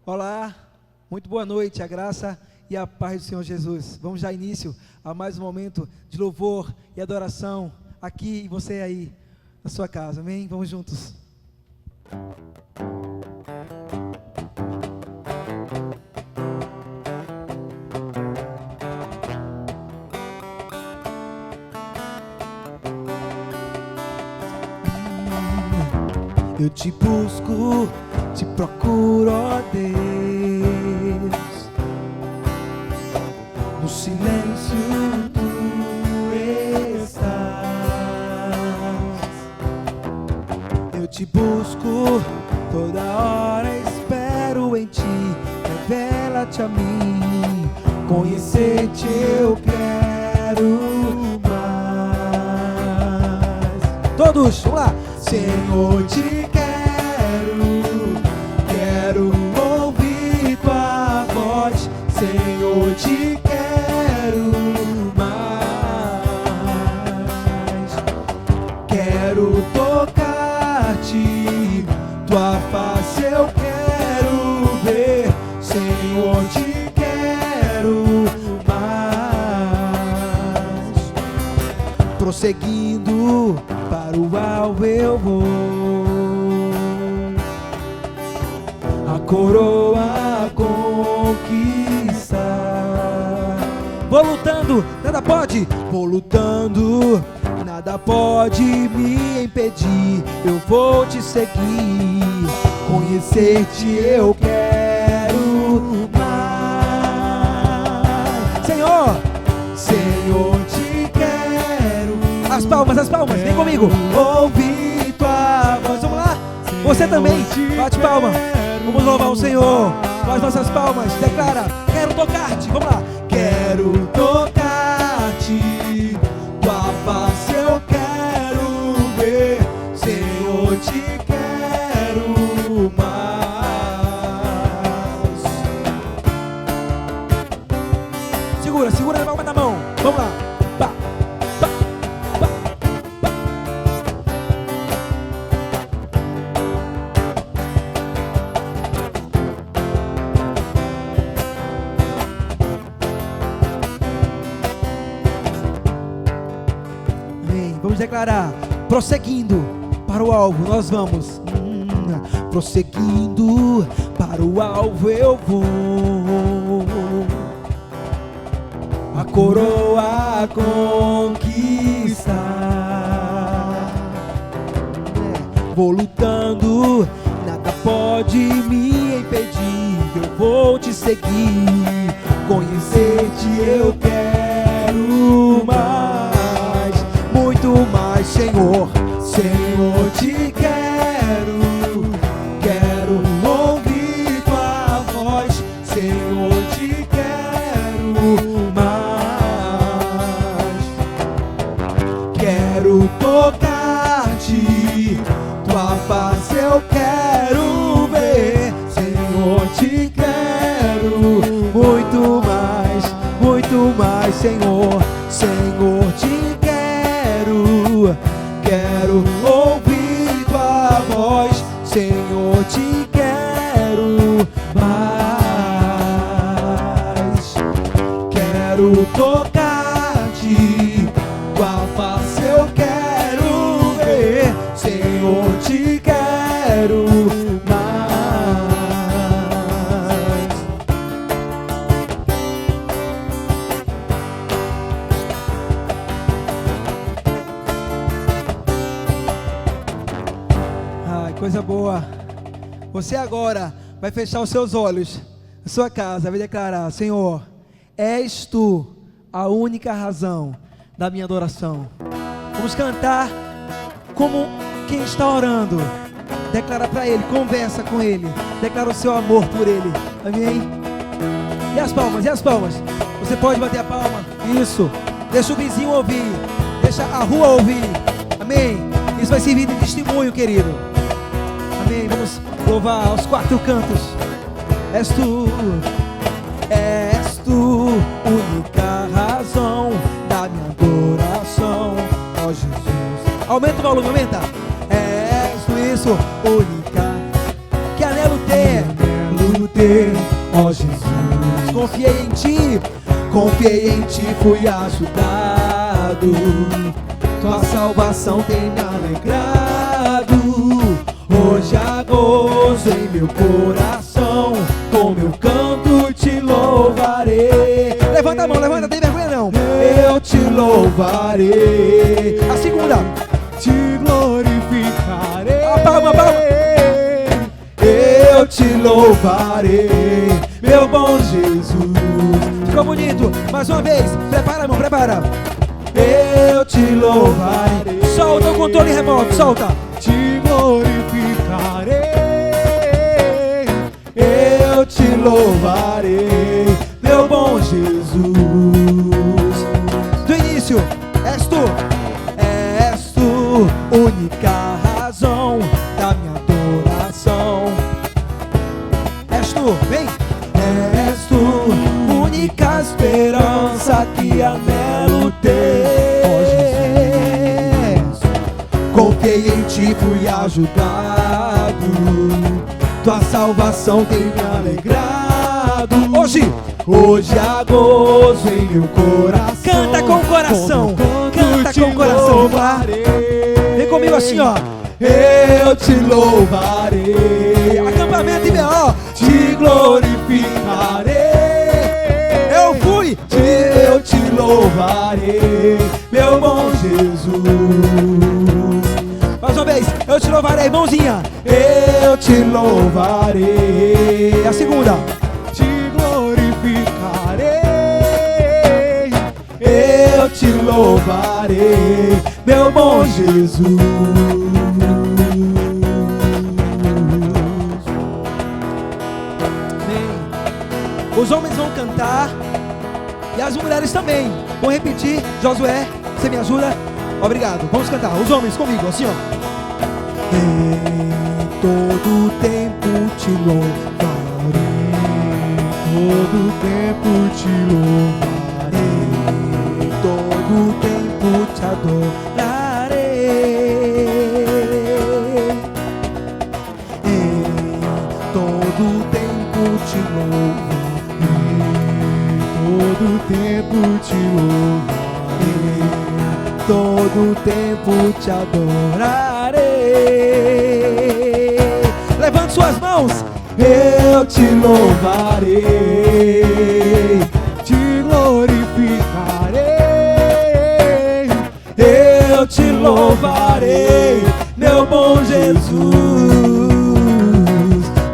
Olá, muito boa noite, a graça e a paz do Senhor Jesus. Vamos dar início a mais um momento de louvor e adoração aqui e você aí na sua casa, amém? Vamos juntos. Eu te busco, te procuro, ó Deus, no silêncio tu estás. Eu te busco, toda hora espero em ti, revela-te a mim, conhecer-te eu quero mais. Todos, vamos lá! Senhor, te quero ouvir tua voz. Senhor, te quero mais. Quero tocar-te, tua face eu quero ver. Senhor, te quero mais. Prosseguindo para o alvo eu vou, a coroa conquistar. Vou lutando, nada pode. Vou lutando, nada pode me impedir. Eu vou te seguir, conhecer-te eu quero mais. Senhor, Senhor, te quero. As palmas, vem comigo. Ouvir tua voz, vamos lá. Você também, bate palma. Vamos louvar o Senhor com as nossas palmas. Declara, quero tocar-te, vamos lá. Quero tocar-te, tua face eu quero ver. Senhor, te quero mais. Segura na palma da mão, vamos lá. Declarar, prosseguindo para o alvo, nós vamos. Prosseguindo para o alvo eu vou, a coroa conquistar. Vou lutando, nada pode me impedir. Eu vou te seguir, conhecer-te eu quero mais. Muito mais, Senhor, Senhor, te quero ouvir tua voz. Senhor, te quero mais. Quero tocar-te, tua face eu quero ver. Senhor, te quero muito mais, Senhor, Senhor, te quero ouvir tua voz. Senhor, te quero mais. Quero tocar-te, tua face eu quero ver. Senhor, te quero mais. Coisa boa. Você agora vai fechar os seus olhos na sua casa, vai declarar: Senhor, és tu a única razão da minha adoração. Vamos cantar como quem está orando. Declara para Ele, conversa com Ele, declara o seu amor por Ele. Amém? E as palmas? Você pode bater a palma. Isso. Deixa o vizinho ouvir, deixa a rua ouvir. Amém? Isso vai servir de testemunho, querido. Amém, vamos louvar aos quatro cantos. És tu, única razão da minha adoração, ó Jesus. Aumenta o volume, aumenta. És tu, isso, única. Que anelo ter teu, ó Jesus. Confiei em ti, fui ajudado. Tua salvação tem me alegrado. Hoje há gozo em meu coração, com meu canto te louvarei. Levanta a mão, levanta, tem vergonha não. Eu te louvarei. A segunda, te glorificarei. A palma. Eu te louvarei, meu bom Jesus. Ficou bonito, mais uma vez. Prepara, irmão, prepara. Eu te louvarei. Solta o controle remoto, solta. Te glorificarei. Eu te louvarei, meu bom Jesus. Do início, és tu, única razão da minha adoração. És tu, vem. És tu, única esperança que anelo ter. Oh, Jesus. Confiei em ti, fui ajudado. Tua salvação tem me alegrado. Hoje há gozo em meu coração. Canta com o coração, canta com o coração. Vem comigo assim, ó. Eu te louvarei. Acampamento IBO. Te glorificarei. Eu te louvarei, meu bom Jesus. Mais uma vez, eu te louvarei, mãozinha. Eu te louvarei. A segunda, te glorificarei. Eu te louvarei, meu bom Jesus. Os homens vão cantar e as mulheres também. Vou repetir. Josué, você me ajuda? Obrigado. Vamos cantar. Os homens comigo, assim, ó. Em todo tempo te louvarei. Todo tempo te louvarei. Todo tempo te adorarei. Em todo tempo te louvarei. Todo tempo te louvarei, todo tempo te adorarei. Levante suas mãos. Eu te louvarei, te glorificarei. Eu te louvarei, meu bom Jesus.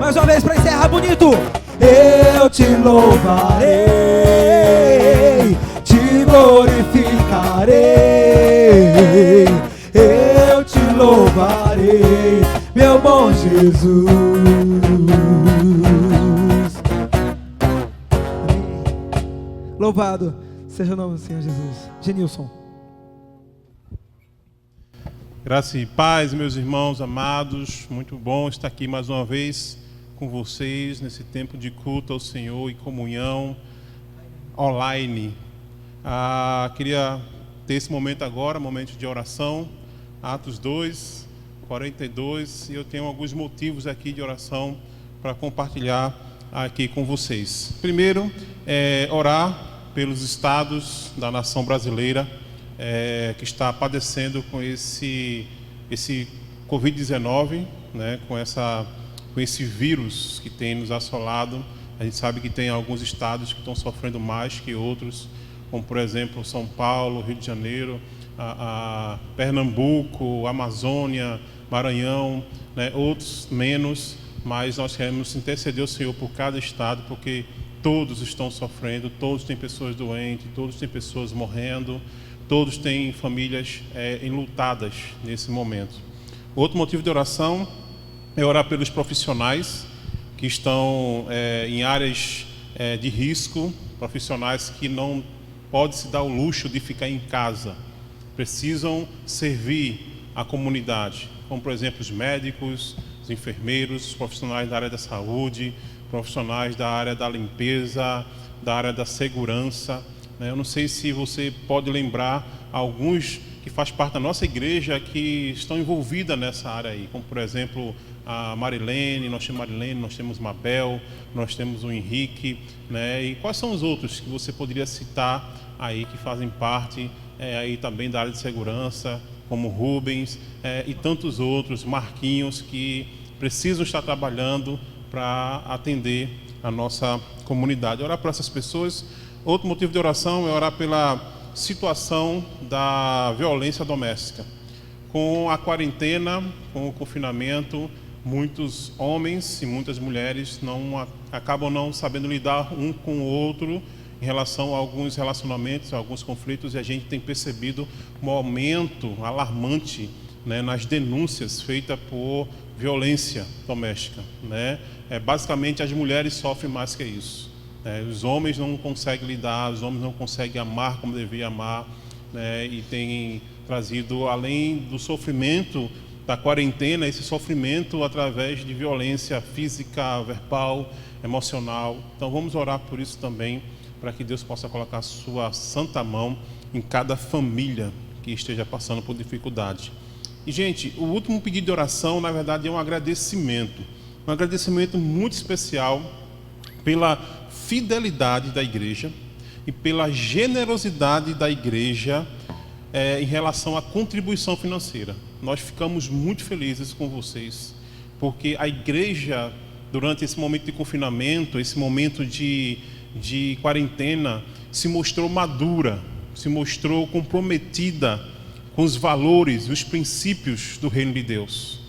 Mais uma vez para encerrar bonito. Eu te louvarei, te glorificarei. Eu te louvarei, meu bom Jesus. Louvado seja o nome do Senhor Jesus. Genilson. Graça e paz, meus irmãos amados. Muito bom estar aqui mais uma vez com vocês nesse tempo de culto ao Senhor e comunhão online. Queria ter esse momento agora, momento de oração, Atos 2, 42, e eu tenho alguns motivos aqui de oração para compartilhar aqui com vocês. Primeiro, orar pelos estados da nação brasileira que está padecendo com esse Covid-19, né, com esse vírus que tem nos assolado. A gente sabe que tem alguns estados que estão sofrendo mais que outros, como por exemplo São Paulo, Rio de Janeiro, Pernambuco, Amazônia, Maranhão, né, outros menos, mas nós queremos interceder ao Senhor por cada estado, porque todos estão sofrendo, todos têm pessoas doentes, todos têm pessoas morrendo, todos têm famílias enlutadas nesse momento. Outro motivo de oração é orar pelos profissionais que estão em áreas de risco, profissionais que não podem se dar o luxo de ficar em casa, precisam servir a comunidade, como por exemplo os médicos, os enfermeiros, os profissionais da área da saúde, profissionais da área da limpeza, da área da segurança. Eu não sei se você pode lembrar alguns que faz parte da nossa igreja que estão envolvidas nessa área aí, como por exemplo a Marilene, nós temos Mabel, nós temos o Henrique, né? E quais são os outros que você poderia citar aí que fazem parte aí também da área de segurança, como Rubens e tantos outros, Marquinhos, que precisam estar trabalhando para atender a nossa comunidade. Orar por essas pessoas. Outro motivo de oração é orar pela situação da violência doméstica. Com a quarentena, com o confinamento, muitos homens e muitas mulheres acabam não sabendo lidar um com o outro em relação a alguns relacionamentos, a alguns conflitos, e a gente tem percebido um aumento alarmante, né, nas denúncias feitas por violência doméstica, né? Basicamente, as mulheres sofrem mais que isso. Os homens não conseguem lidar, os homens não conseguem amar como deviam amar, né? E tem trazido, além do sofrimento da quarentena, esse sofrimento através de violência física, verbal, emocional. Então vamos orar por isso também, para que Deus possa colocar a sua santa mão em cada família que esteja passando por dificuldade. E gente, o último pedido de oração, na verdade, é um agradecimento muito especial pela fidelidade da igreja e pela generosidade da igreja em relação à contribuição financeira. Nós ficamos muito felizes com vocês, porque a igreja, durante esse momento de confinamento, esse momento de quarentena, se mostrou madura, se mostrou comprometida com os valores e os princípios do reino de Deus.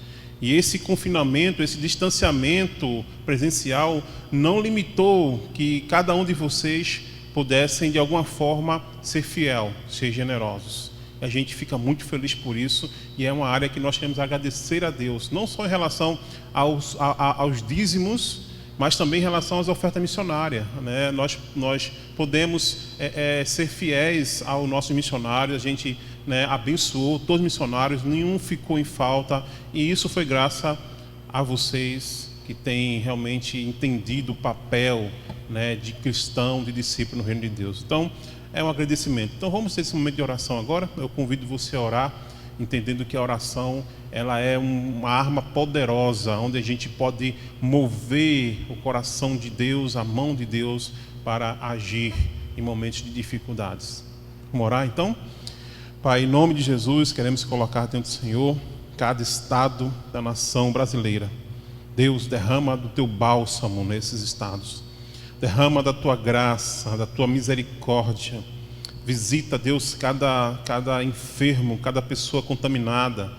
E esse confinamento, esse distanciamento presencial não limitou que cada um de vocês pudessem de alguma forma ser fiel, ser generosos. A gente fica muito feliz por isso, e é uma área que nós queremos agradecer a Deus, não só em relação aos dízimos, mas também em relação às ofertas missionárias, né? Nós podemos ser fiéis aos nossos missionários. A gente, né, abençoou todos os missionários, nenhum ficou em falta, e isso foi graças a vocês que têm realmente entendido o papel, né, de cristão, de discípulo no reino de Deus. Então, é um agradecimento. Então vamos ter esse momento de oração agora. Eu convido você a orar, entendendo que a oração, ela é uma arma poderosa, onde a gente pode mover o coração de Deus, a mão de Deus, para agir em momentos de dificuldades. Vamos orar então? Pai, em nome de Jesus, queremos colocar diante do Senhor cada estado da nação brasileira. Deus, derrama do teu bálsamo nesses estados. Derrama da tua graça, da tua misericórdia. Visita, Deus, cada enfermo, cada pessoa contaminada,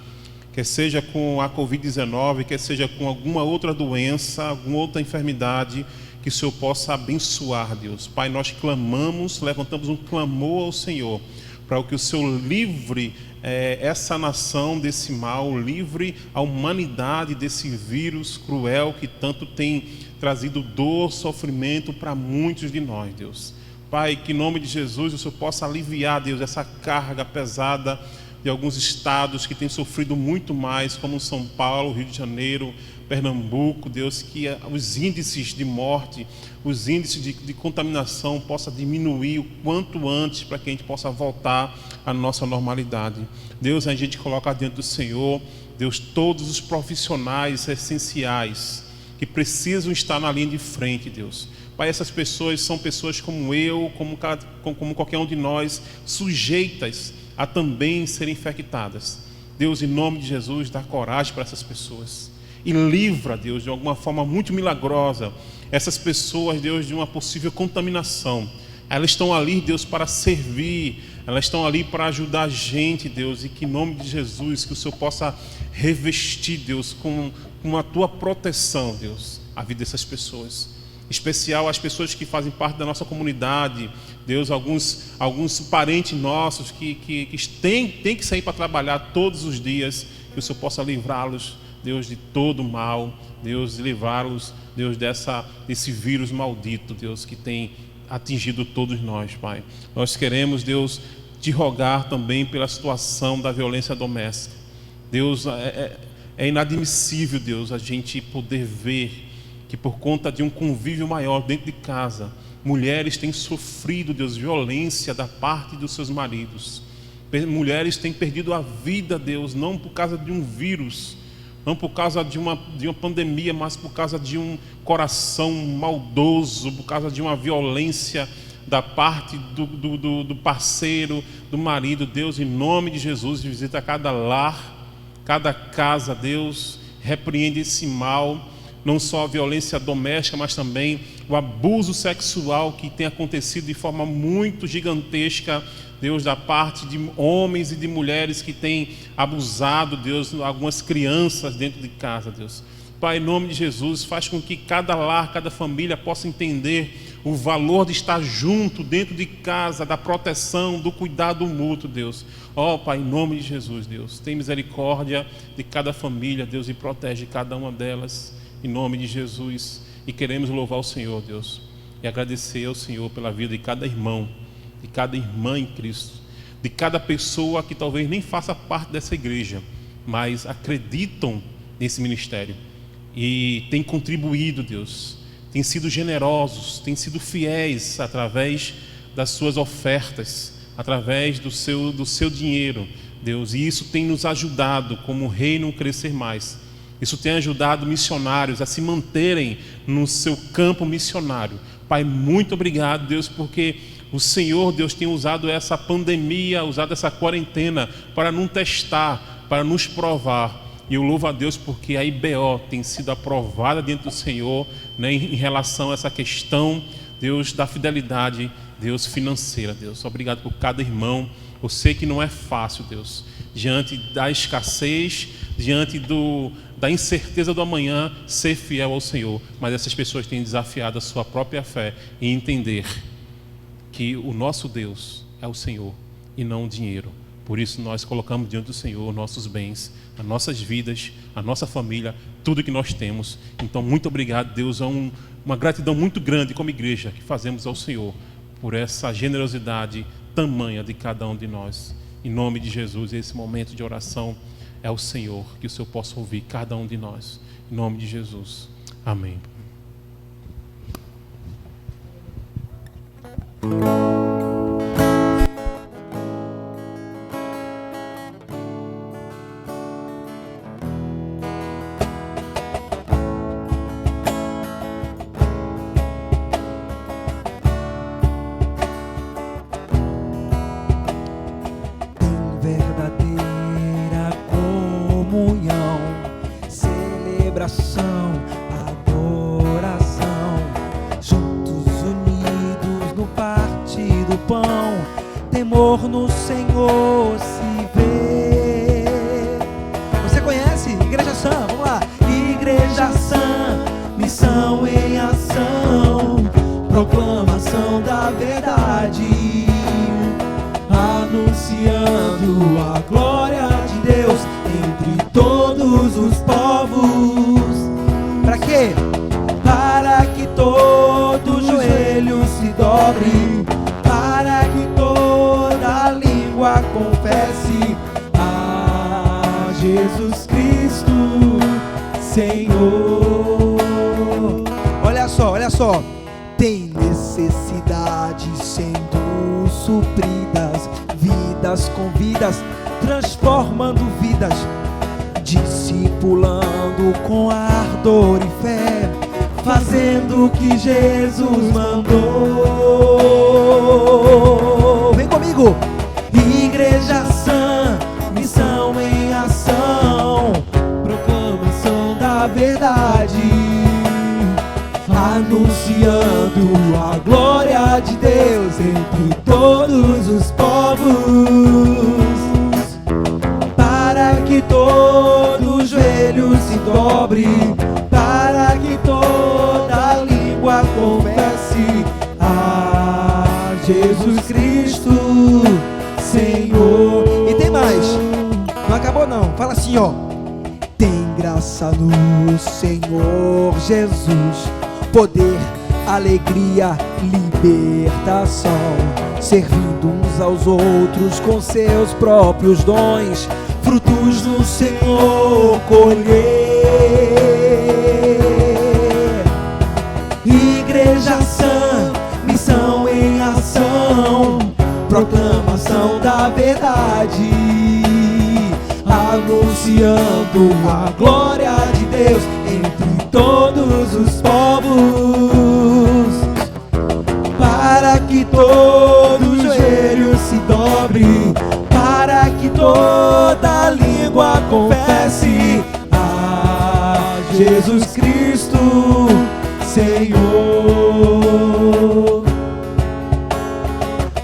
quer seja com a Covid-19, quer seja com alguma outra doença, alguma outra enfermidade, que o Senhor possa abençoar, Deus. Pai, nós clamamos, levantamos um clamor ao Senhor, para que o Senhor livre essa nação desse mal, livre a humanidade desse vírus cruel que tanto tem trazido dor, sofrimento para muitos de nós, Deus. Pai, que em nome de Jesus o Senhor possa aliviar, Deus, essa carga pesada de alguns estados que têm sofrido muito mais, como São Paulo, Rio de Janeiro, Pernambuco, Deus, que os índices de morte, os índices de contaminação possa diminuir o quanto antes, para que a gente possa voltar à nossa normalidade. Deus, a gente coloca diante do Senhor, Deus, todos os profissionais essenciais que precisam estar na linha de frente, Deus. Pai, essas pessoas são pessoas como eu, como qualquer um de nós, sujeitas a também serem infectadas. Deus, em nome de Jesus, dá coragem para essas pessoas e livra, Deus, de alguma forma muito milagrosa, essas pessoas, Deus, de uma possível contaminação. Elas estão ali, Deus, para servir, elas estão ali para ajudar a gente, Deus, e que em nome de Jesus, que o Senhor possa revestir, Deus, com a tua proteção, Deus, a vida dessas pessoas. Em especial as pessoas que fazem parte da nossa comunidade, Deus, alguns parentes nossos que têm que sair para trabalhar todos os dias, que o Senhor possa livrá-los, Deus, de todo mal, Deus, livrá-los, Deus, desse vírus maldito, Deus, que tem atingido todos nós, Pai. Nós queremos, Deus, te rogar também pela situação da violência doméstica. Deus, é inadmissível, Deus, a gente poder ver que por conta de um convívio maior dentro de casa, mulheres têm sofrido, Deus, violência da parte dos seus maridos. Mulheres têm perdido a vida, Deus, não por causa de um vírus, não por causa de uma pandemia, mas por causa de um coração maldoso, por causa de uma violência da parte do parceiro, do marido. Deus, em nome de Jesus, visita cada lar, cada casa, Deus, repreende esse mal, não só a violência doméstica, mas também o abuso sexual que tem acontecido de forma muito gigantesca, Deus, da parte de homens e de mulheres que têm abusado, Deus, algumas crianças dentro de casa, Deus. Pai, em nome de Jesus, faz com que cada lar, cada família possa entender o valor de estar junto, dentro de casa, da proteção, do cuidado mútuo, Deus. Ó, Pai, em nome de Jesus, Deus, tem misericórdia de cada família, Deus, e protege cada uma delas, em nome de Jesus. E queremos louvar o Senhor, Deus, e agradecer ao Senhor pela vida de cada irmão, de cada irmã em Cristo, de cada pessoa que talvez nem faça parte dessa igreja, mas acreditam nesse ministério e tem contribuído, Deus, tem sido generosos, tem sido fiéis através das suas ofertas, através do seu dinheiro, Deus, e isso tem nos ajudado como reino a crescer mais. Isso tem ajudado missionários a se manterem no seu campo missionário. Pai, muito obrigado, Deus, porque o Senhor, Deus, tem usado essa pandemia, usado essa quarentena para nos testar, para nos provar. E eu louvo a Deus porque a IBO tem sido aprovada diante do Senhor, né, em relação a essa questão, Deus, da fidelidade, Deus, financeira, Deus. Obrigado por cada irmão. Eu sei que não é fácil, Deus, diante da escassez, diante da incerteza do amanhã, ser fiel ao Senhor. Mas essas pessoas têm desafiado a sua própria fé em entender que o nosso Deus é o Senhor e não o dinheiro. Por isso nós colocamos diante do Senhor nossos bens, as nossas vidas, a nossa família, tudo que nós temos. Então, muito obrigado, Deus. É uma gratidão muito grande como igreja que fazemos ao Senhor por essa generosidade tamanha de cada um de nós. Em nome de Jesus, esse momento de oração é o Senhor, que o Senhor possa ouvir cada um de nós. Em nome de Jesus. Amém. Tem necessidades sendo supridas, vidas com vidas, transformando vidas, discipulando com ardor e fé, fazendo o que Jesus mandou. Vem comigo! Igreja Sã, missão em ação, proclamação da verdade, anunciando a glória de Deus entre todos os povos, para que todo joelho se dobre, para que toda língua confesse a Jesus Cristo, Senhor. E tem mais, não acabou não, fala assim, ó: tem graça no Senhor Jesus, poder, alegria, libertação, servindo uns aos outros com seus próprios dons, frutos do Senhor colher. Igreja Sã, missão em ação, proclamação da verdade, anunciando a glória de Deus entre todos os povos, para que todo joelho se dobre, para que toda língua confesse a Jesus Cristo, Senhor.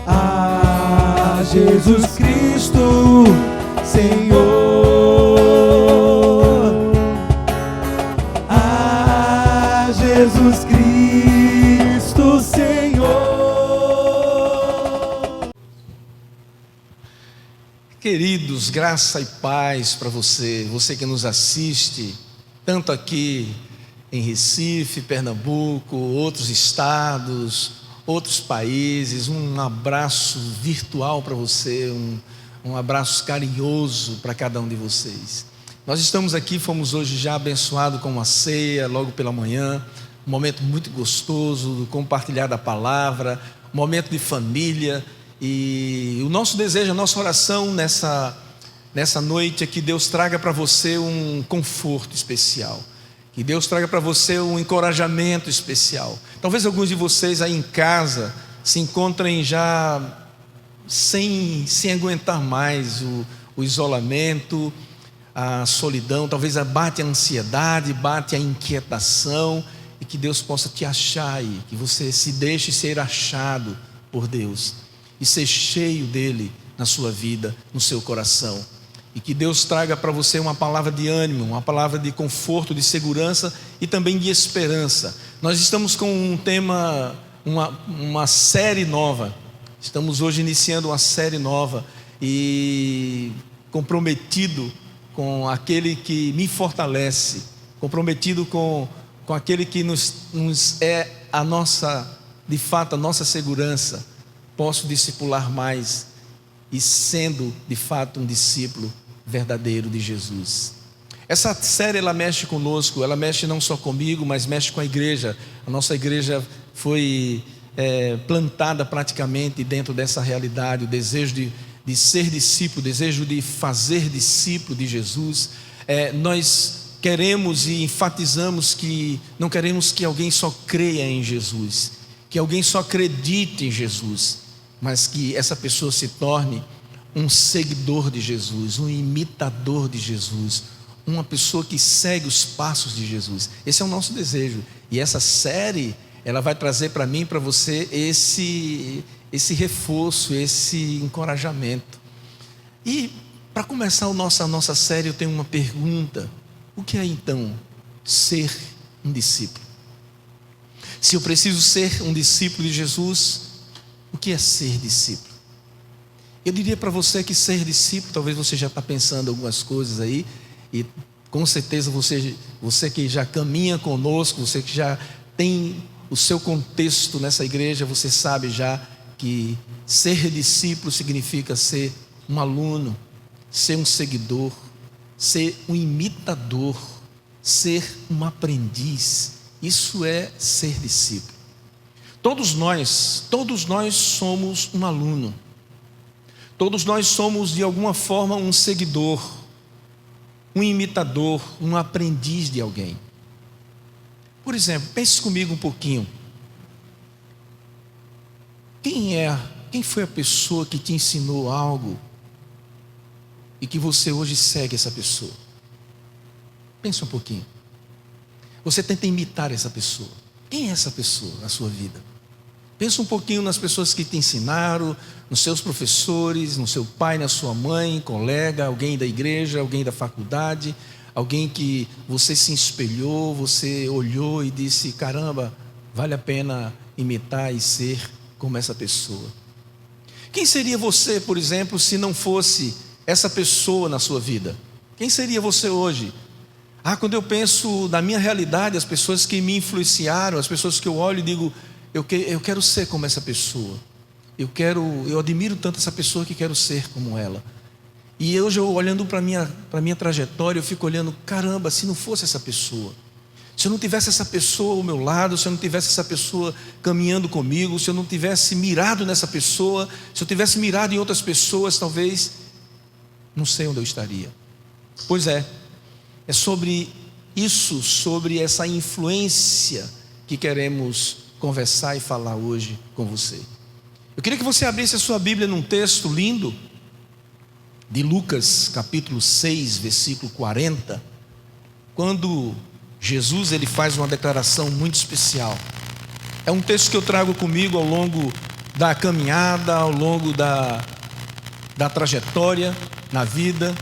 A Jesus Cristo, Senhor. A Jesus Cristo, Senhor. Queridos, graça e paz para você que nos assiste, tanto aqui em Recife, Pernambuco, outros estados, outros países. Um abraço virtual para você, um abraço carinhoso para cada um de vocês. Nós estamos aqui, fomos hoje já abençoados com uma ceia, logo pela manhã, um momento muito gostoso, do compartilhar da palavra, um momento de família, e o nosso desejo, a nossa oração nessa noite é que Deus traga para você um conforto especial, que Deus traga para você um encorajamento especial. Talvez alguns de vocês aí em casa se encontrem já sem aguentar mais o isolamento, a solidão. Talvez bate a ansiedade, bate a inquietação, e que Deus possa te achar aí, que você se deixe ser achado por Deus e ser cheio dele na sua vida, no seu coração. E que Deus traga para você uma palavra de ânimo, uma palavra de conforto, de segurança e também de esperança. Nós estamos com um tema, uma série nova. Estamos hoje iniciando uma série nova e comprometido com aquele que me fortalece, comprometido com aquele que nos é a nossa, de fato, a nossa segurança. Posso discipular mais e sendo de fato um discípulo verdadeiro de Jesus. Essa série, ela mexe conosco, ela mexe não só comigo, mas mexe com a igreja. A nossa igreja foi plantada praticamente dentro dessa realidade, o desejo de ser discípulo, o desejo de fazer discípulo de Jesus. Nós queremos e enfatizamos que não queremos que alguém só creia em Jesus, que alguém só acredite em Jesus, mas que essa pessoa se torne um seguidor de Jesus, um imitador de Jesus, uma pessoa que segue os passos de Jesus. Esse é o nosso desejo. E essa série, ela vai trazer para mim e para você esse reforço, esse encorajamento. E para começar a nossa série, eu tenho uma pergunta: o que é então ser um discípulo? Se eu preciso ser um discípulo de Jesus, o que é ser discípulo? Eu diria para você que ser discípulo, talvez você já está pensando algumas coisas aí, e com certeza você que já caminha conosco, você que já tem o seu contexto nessa igreja, você sabe já que ser discípulo significa ser um aluno, ser um seguidor, ser um imitador, ser um aprendiz. Isso é ser discípulo. Todos nós somos um aluno. Todos nós somos de alguma forma um seguidor, um imitador, um aprendiz de alguém. Por exemplo, pense comigo um pouquinho. Quem foi a pessoa que te ensinou algo e que você hoje segue essa pessoa? Pense um pouquinho. Você tenta imitar essa pessoa. Quem é essa pessoa na sua vida? Pensa um pouquinho nas pessoas que te ensinaram, nos seus professores, no seu pai, na sua mãe, colega, alguém da igreja, alguém da faculdade, alguém que você se espelhou, você olhou e disse: caramba, vale a pena imitar e ser como essa pessoa. Quem seria você, por exemplo, se não fosse essa pessoa na sua vida? Quem seria você hoje? Quando eu penso na minha realidade, as pessoas que me influenciaram, as pessoas que eu olho e digo: eu quero ser como essa pessoa. Eu admiro tanto essa pessoa que quero ser como ela. E hoje eu olhando para a minha trajetória, eu fico olhando: caramba, se não fosse essa pessoa, se eu não tivesse essa pessoa ao meu lado, se eu não tivesse essa pessoa caminhando comigo, se eu não tivesse mirado nessa pessoa, se eu tivesse mirado em outras pessoas, talvez, não sei onde eu estaria. Pois é sobre isso, sobre essa influência que queremos conversar e falar hoje com você. Eu queria que você abrisse a sua Bíblia num texto lindo de Lucas capítulo 6, versículo 40, quando Jesus ele faz uma declaração muito especial. É um texto que eu trago comigo ao longo da caminhada, ao longo da trajetória na vida,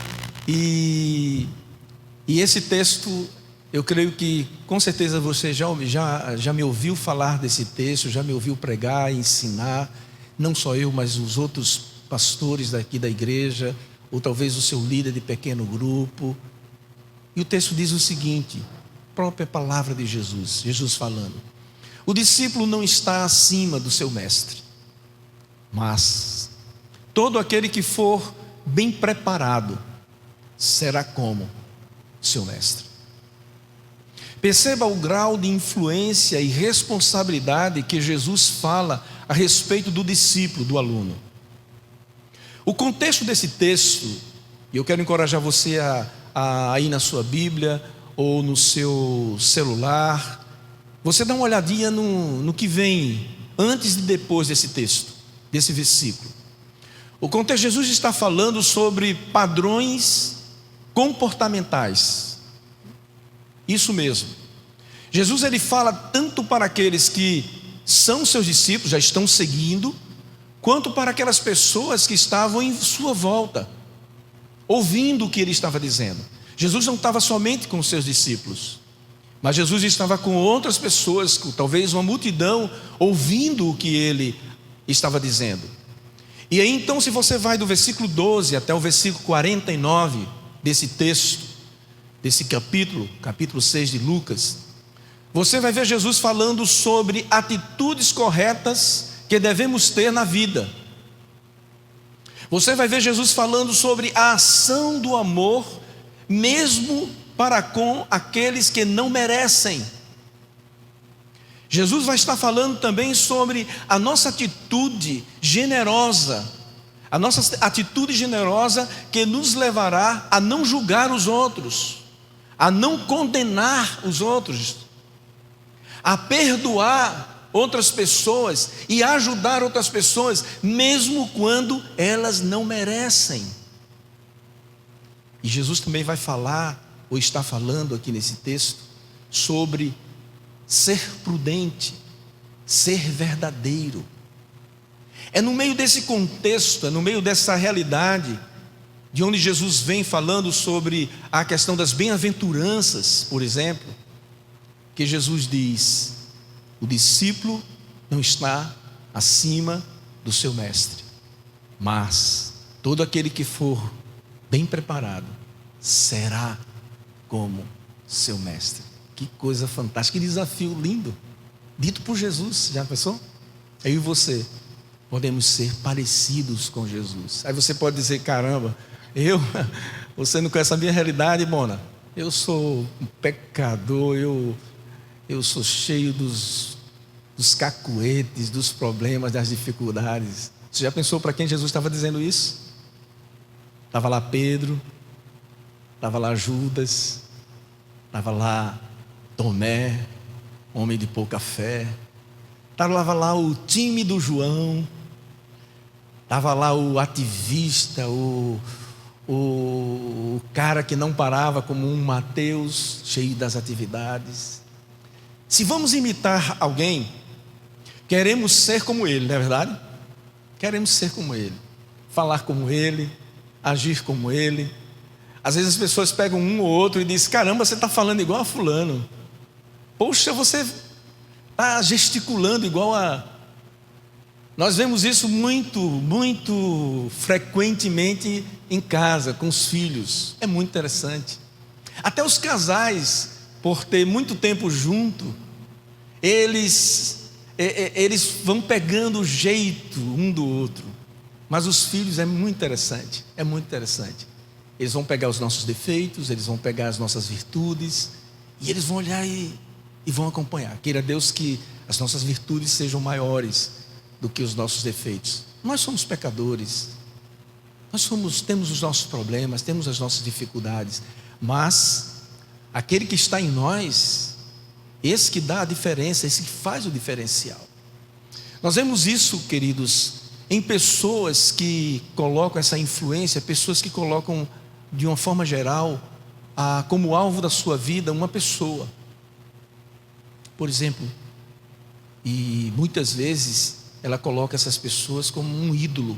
e esse texto, eu creio que com certeza você já me ouviu falar desse texto, já me ouviu pregar, ensinar, não só eu, mas os outros pastores daqui da igreja, ou talvez o seu líder de pequeno grupo. E o texto diz o seguinte, própria palavra de Jesus, Jesus falando: o discípulo não está acima do seu mestre, mas todo aquele que for bem preparado será como seu mestre. Perceba o grau de influência e responsabilidade que Jesus fala a respeito do discípulo, do aluno. O contexto desse texto, e eu quero encorajar você a ir na sua Bíblia ou no seu celular, você dá uma olhadinha no que vem antes e depois desse texto, desse versículo. O contexto, Jesus está falando sobre padrões comportamentais. Isso mesmo. Jesus ele fala tanto para aqueles que são seus discípulos, já estão seguindo, quanto para aquelas pessoas que estavam em sua volta, ouvindo o que ele estava dizendo. Jesus não estava somente com os seus discípulos, mas Jesus estava com outras pessoas, talvez uma multidão, ouvindo o que ele estava dizendo. E aí então, se você vai do versículo 12 até o versículo 49 desse texto, desse capítulo 6 de Lucas, você vai ver Jesus falando sobre atitudes corretas que devemos ter na vida. Você vai ver Jesus falando sobre a ação do amor, mesmo para com aqueles que não merecem. Jesus vai estar falando também sobre a nossa atitude generosa, a nossa atitude generosa que nos levará a não julgar os outros, a não condenar os outros, a perdoar outras pessoas e ajudar outras pessoas, mesmo quando elas não merecem. E Jesus também vai falar, ou está falando aqui nesse texto, sobre ser prudente, ser verdadeiro. É no meio desse contexto, é no meio dessa realidade, de onde Jesus vem falando sobre a questão das bem-aventuranças, por exemplo, que Jesus diz: o discípulo não está acima do seu mestre, mas todo aquele que for bem preparado será como seu mestre. Que coisa fantástica, que desafio lindo, dito por Jesus. Já pensou? Eu e você podemos ser parecidos com Jesus. Aí você pode dizer: caramba, você não conhece a minha realidade, Bona. Eu sou um pecador, eu sou cheio dos cacuetes, dos problemas, das dificuldades. Você já pensou para quem Jesus estava dizendo isso? Estava lá Pedro, estava lá Judas, estava lá Tomé, homem de pouca fé, estava lá o tímido João, estava lá o ativista, o cara que não parava, como um Mateus, cheio das atividades. Se vamos imitar alguém, queremos ser como ele, não é verdade? Queremos ser como ele, falar como ele, agir como ele. Às vezes as pessoas pegam um ou outro e dizem: caramba, você está falando igual a fulano. Poxa, você está gesticulando igual a... Nós vemos isso muito frequentemente em casa, com os filhos. É muito interessante. Até os casais, por ter muito tempo junto, eles vão pegando o jeito um do outro. Mas os filhos é muito interessante, é muito interessante. Eles vão pegar os nossos defeitos, eles vão pegar as nossas virtudes, e eles vão olhar e vão acompanhar. Queira Deus que as nossas virtudes sejam maiores do que os nossos defeitos. Nós somos pecadores, temos os nossos problemas, temos as nossas dificuldades, mas aquele que está em nós, esse que dá a diferença, esse que faz o diferencial. Nós vemos isso, queridos, em pessoas que colocam essa influência, pessoas que colocam de uma forma geral como alvo da sua vida uma pessoa. Por exemplo, e muitas vezes ela coloca essas pessoas como um ídolo.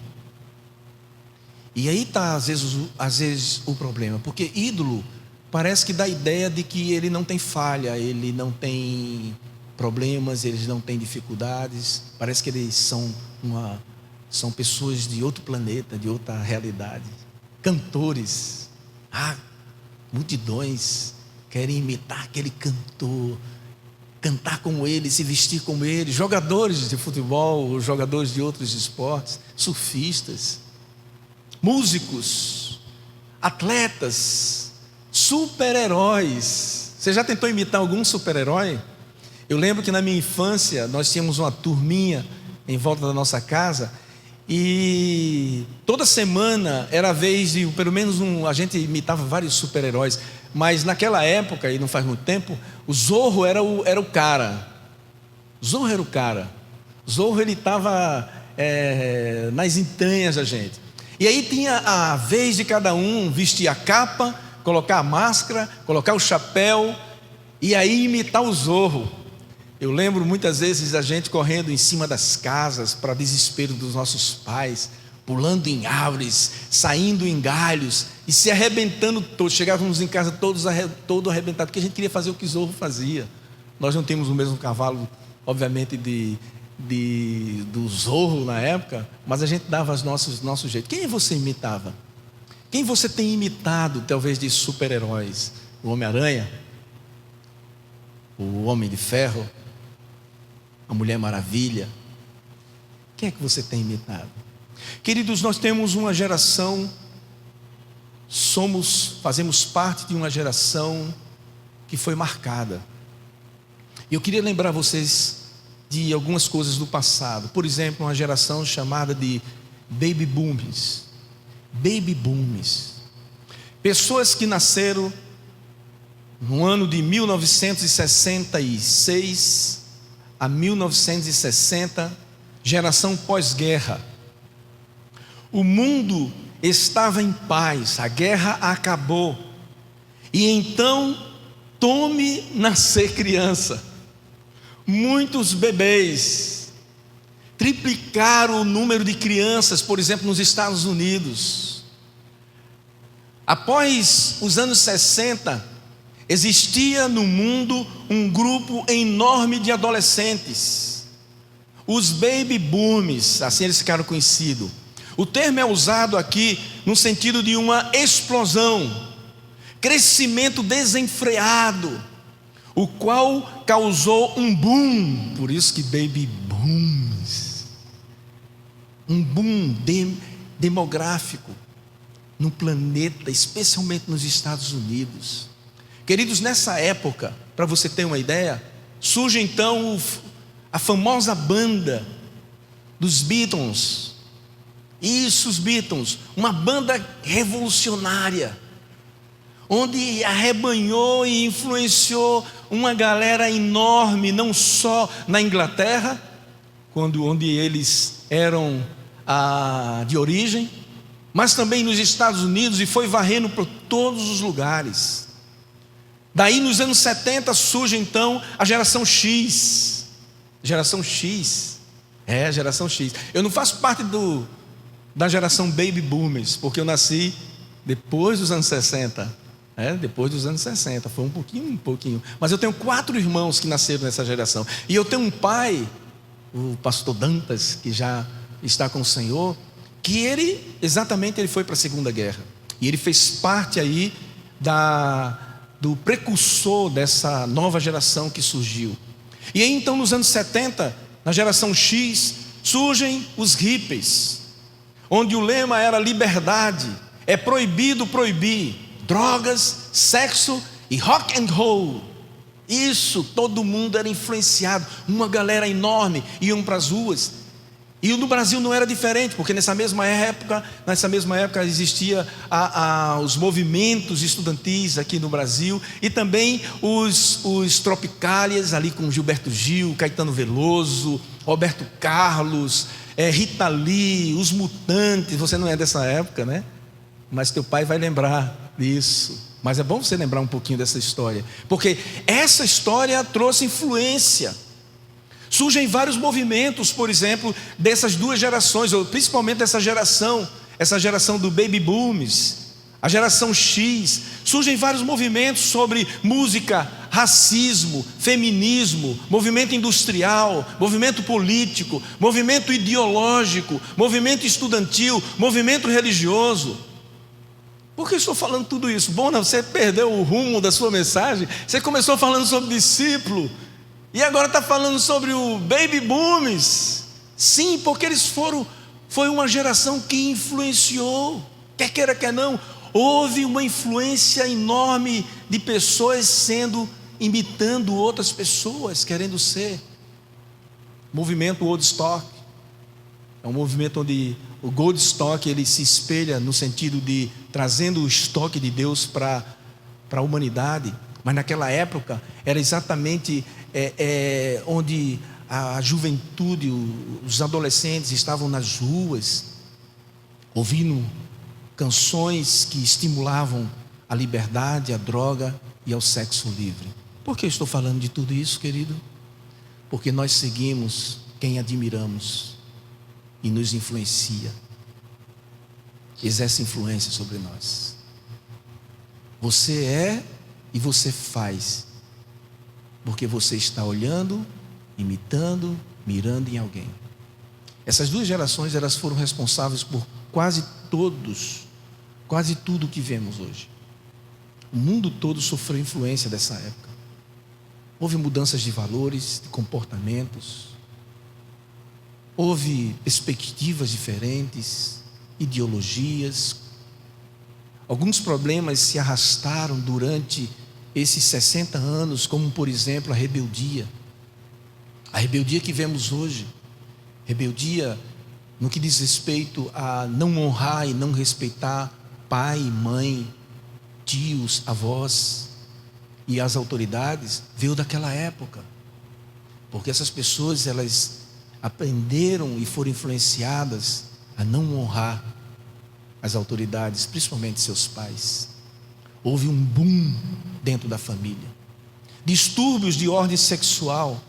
E aí está às vezes o problema, porque ídolo parece que dá a ideia de que ele não tem falha, ele não tem problemas, eles não têm dificuldades. Parece que eles são pessoas de outro planeta, de outra realidade. Cantores, multidões querem imitar aquele cantor, cantar como ele, se vestir como ele. Jogadores de futebol, jogadores de outros esportes, surfistas, músicos, atletas, super-heróis. Você já tentou imitar algum super-herói? Eu lembro que na minha infância nós tínhamos uma turminha em volta da nossa casa, e toda semana era a vez de, pelo menos a gente imitava vários super-heróis. Mas naquela época, e não faz muito tempo, o Zorro era o cara. Zorro era o cara. Zorro, ele estava nas entranhas da gente. E aí tinha a vez de cada um vestir a capa, colocar a máscara, colocar o chapéu, e aí imitar o Zorro. Eu lembro muitas vezes a gente correndo em cima das casas, para desespero dos nossos pais, pulando em árvores, saindo em galhos e se arrebentando todos. Chegávamos em casa todo arrebentado, porque a gente queria fazer o que Zorro fazia. Nós não tínhamos o mesmo cavalo, obviamente, do Zorro na época, mas a gente dava os nosso jeito. Quem você imitava? Quem você tem imitado, talvez, de super-heróis? O Homem-Aranha? O Homem de Ferro? A Mulher Maravilha? Quem é que você tem imitado? Queridos, nós temos uma geração, fazemos parte de uma geração que foi marcada. E eu queria lembrar vocês de algumas coisas do passado. Por exemplo, uma geração chamada de Baby Boomers. Baby Boomers. Pessoas que nasceram no ano de 1966 a 1960, geração pós-guerra. O mundo estava em paz, a guerra acabou. E então, tome nascer criança. Muitos bebês, triplicaram o número de crianças, por exemplo, nos Estados Unidos. Após os anos 60, existia no mundo um grupo enorme de adolescentes, os baby boomers, assim eles ficaram conhecidos. O termo é usado aqui no sentido de uma explosão, crescimento desenfreado, o qual causou um boom. Por isso que baby booms, um boom demográfico no planeta, especialmente nos Estados Unidos. Queridos, nessa época, para você ter uma ideia, surge então a famosa banda dos Beatles. Isso, os Beatles, uma banda revolucionária, onde arrebanhou e influenciou uma galera enorme, não só na Inglaterra, onde eles eram de origem, mas também nos Estados Unidos, e foi varrendo por todos os lugares. Daí nos anos 70 surge então a geração X. Geração X. A geração X. Eu não faço parte da geração Baby Boomers, porque eu nasci depois dos anos 60. Depois dos anos 60. Foi um pouquinho. Mas eu tenho 4 irmãos que nasceram nessa geração. E eu tenho um pai, o pastor Dantas, que já está com o Senhor, que ele foi para a Segunda Guerra. E ele fez parte aí do precursor dessa nova geração que surgiu. E aí então nos anos 70, na geração X, surgem os hippies, onde o lema era liberdade, é proibido proibir drogas, sexo e rock and roll. Isso, todo mundo era influenciado, uma galera enorme, iam para as ruas. E no Brasil não era diferente, porque nessa mesma época existia os movimentos estudantis aqui no Brasil, e também os tropicálias ali com Gilberto Gil, Caetano Veloso, Roberto Carlos, Rita Lee, os Mutantes. Você não é dessa época, né? Mas teu pai vai lembrar disso. Mas é bom você lembrar um pouquinho dessa história, porque essa história trouxe influência. Surgem vários movimentos, por exemplo, dessas duas gerações, ou principalmente essa geração do Baby Booms, a geração X. Surgem vários movimentos sobre música, racismo, feminismo, movimento industrial, movimento político, movimento ideológico, movimento estudantil, movimento religioso. Por que eu estou falando tudo isso? Bom, não, você perdeu o rumo da sua mensagem. Você começou falando sobre discípulo e agora está falando sobre o Baby Booms. Sim, porque foi uma geração que influenciou, quer queira, quer não. Houve uma influência enorme de pessoas imitando outras pessoas, querendo ser. Movimento Woodstock é um movimento onde o Woodstock ele se espelha no sentido de trazendo o estoque de Deus para a humanidade. Mas naquela época era exatamente onde a juventude, os adolescentes estavam nas ruas, ouvindo canções que estimulavam a liberdade, a droga e ao sexo livre. Por que eu estou falando de tudo isso, querido? Porque nós seguimos quem admiramos e nos influencia, exerce influência sobre nós. Você é e você faz, porque você está olhando, imitando, mirando em alguém. Essas duas gerações, elas foram responsáveis por quase tudo que vemos hoje. O mundo todo sofreu influência dessa época. Houve mudanças de valores, de comportamentos, houve perspectivas diferentes, ideologias. Alguns problemas se arrastaram durante esses 60 anos, como por exemplo a rebeldia. A rebeldia que vemos hoje, rebeldia no que diz respeito a não honrar e não respeitar pai, mãe, tios, avós e as autoridades, veio daquela época. Porque essas pessoas, elas aprenderam e foram influenciadas a não honrar as autoridades, principalmente seus pais. Houve um boom dentro da família. Distúrbios de ordem sexual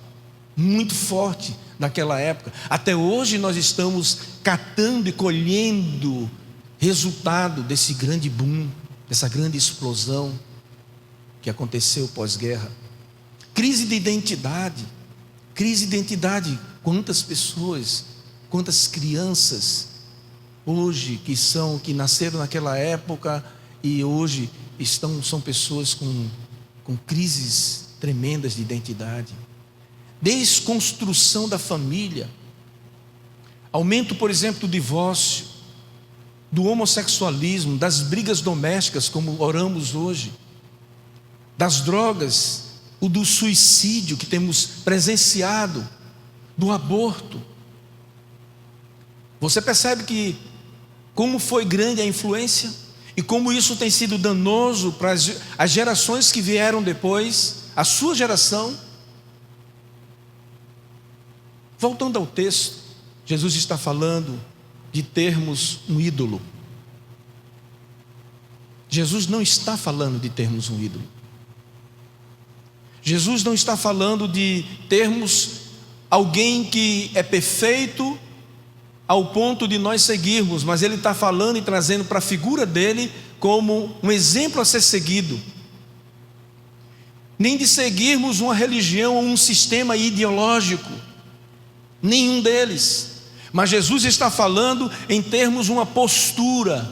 muito forte naquela época. Até hoje nós estamos catando e colhendo resultado desse grande boom, dessa grande explosão que aconteceu pós-guerra. Crise de identidade. Quantas pessoas, quantas crianças hoje que nasceram naquela época e hoje são pessoas com crises tremendas de identidade. Desconstrução da família, aumento, por exemplo, do divórcio, do homossexualismo, das brigas domésticas, como oramos hoje, das drogas, o do suicídio que temos presenciado, do aborto. Você percebe que como foi grande a influência e como isso tem sido danoso para as gerações que vieram depois, a sua geração. Voltando ao texto, Jesus está falando de termos um ídolo. Jesus não está falando de termos um ídolo. Jesus não está falando de termos alguém que é perfeito ao ponto de nós seguirmos, mas Ele está falando e trazendo para a figura dele como um exemplo a ser seguido. Nem de seguirmos uma religião ou um sistema ideológico, nenhum deles. Mas Jesus está falando em termos uma postura